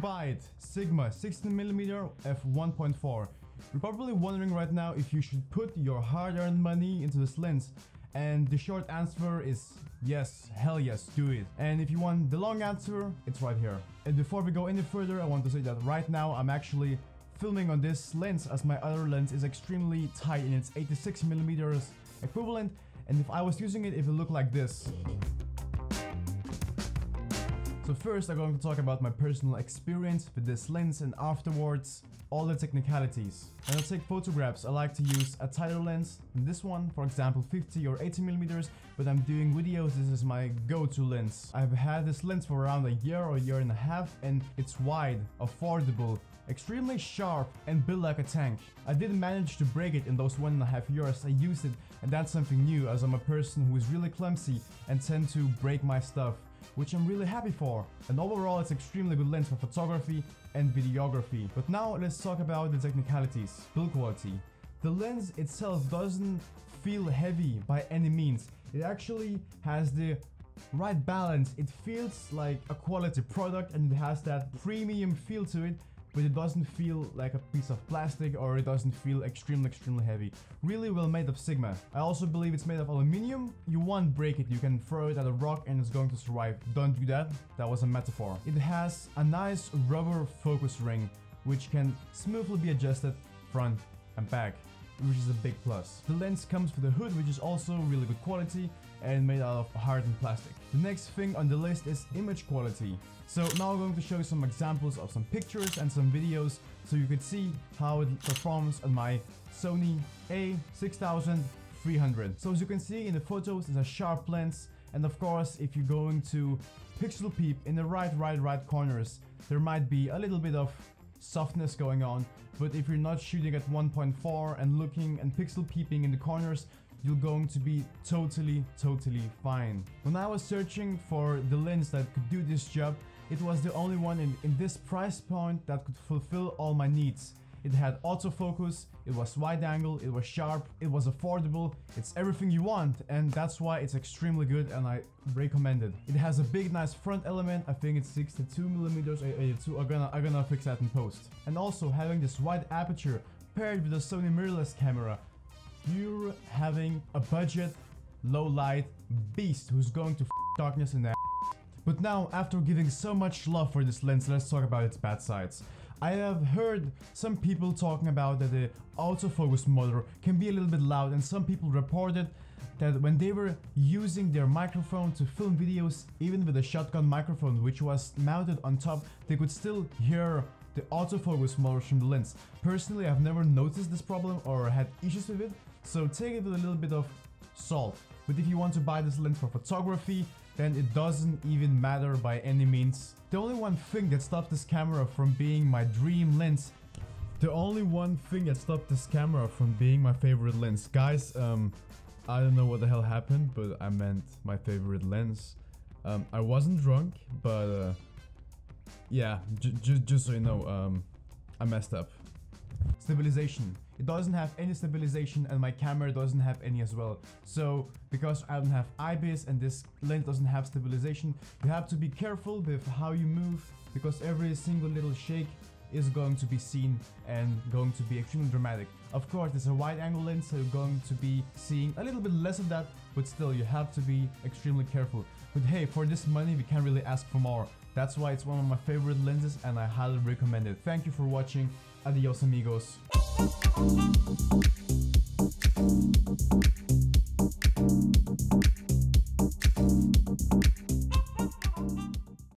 WIDE Sigma 16mm f1.4. You're probably wondering right now if you should put your hard-earned money into this lens, and the short answer is yes, hell yes, do it. And if you want the long answer, it's right here. And before we go any further, I want to say that right now I'm actually filming on this lens, as my other lens is extremely tight in its 86mm equivalent, and if I was using it, it would look like this. So first I'm going to talk about my personal experience with this lens, and afterwards all the technicalities. When I take photographs, I like to use a tighter lens than this one, for example 50 or 80mm, but I'm doing videos, this is my go-to lens. I've had this lens for around a year or a year and a half, and it's wide, affordable, extremely sharp, and built like a tank. I didn't manage to break it in those 1.5 years I used it, and that's something new, as I'm a person who is really clumsy and tend to break my stuff, which I'm really happy for. And overall it's extremely good lens for photography and videography. But now let's talk about the technicalities. Build quality. The lens itself doesn't feel heavy by any means. It actually has the right balance. It feels like a quality product, and it has that premium feel to it, but it doesn't feel like a piece of plastic, or it doesn't feel extremely heavy. Really well made of Sigma. I also believe it's made of aluminium. You won't break it, you can throw it at a rock and it's going to survive. Don't do that, that was a metaphor. It has a nice rubber focus ring, which can smoothly be adjusted front and back, which is a big plus. The lens comes with a hood, which is also really good quality and made out of hardened plastic. The next thing on the list is image quality. So now I'm going to show you some examples of some pictures and some videos, so you can see how it performs on my Sony a6300. So as you can see in the photos, it's a sharp lens, and of course if you're going to pixel peep in the right corners, there might be a little bit of softness going on, but if you're not shooting at 1.4 and looking and pixel peeping in the corners, you're going to be totally fine. When I was searching for the lens that could do this job, it was the only one in this price point that could fulfill all my needs. It had autofocus, it was wide angle, it was sharp, it was affordable, it's everything you want, and that's why it's extremely good and I recommend it. It has a big nice front element, I think it's 62mm or 82, I'm gonna fix that in post. And also having this wide aperture paired with a Sony mirrorless camera, you're having a budget, low light beast who's going to darkness in the ass. But now, after giving so much love for this lens, let's talk about its bad sides. I have heard some people talking about that the autofocus motor can be a little bit loud, and some people reported that when they were using their microphone to film videos, even with a shotgun microphone which was mounted on top, they could still hear the autofocus motor from the lens. Personally, I've never noticed this problem or had issues with it, so take it with a little bit of salt. But if you want to buy this lens for photography, then it doesn't even matter by any means. The only one thing that stopped this camera from being my dream lens, the only one thing that stopped this camera from being my favorite lens, guys, I don't know what the hell happened, but I meant my favorite lens. I wasn't drunk, but yeah, just so you know, I messed up. Stabilization. It doesn't have any stabilization, and my camera doesn't have any as well. So because I don't have IBIS and this lens doesn't have stabilization, you have to be careful with how you move, because every single little shake is going to be seen and going to be extremely dramatic. Of course, it's a wide angle lens, so you're going to be seeing a little bit less of that, but still you have to be extremely careful. But hey, for this money we can't really ask for more. That's why it's one of my favorite lenses and I highly recommend it. Thank you for watching. Adios amigos.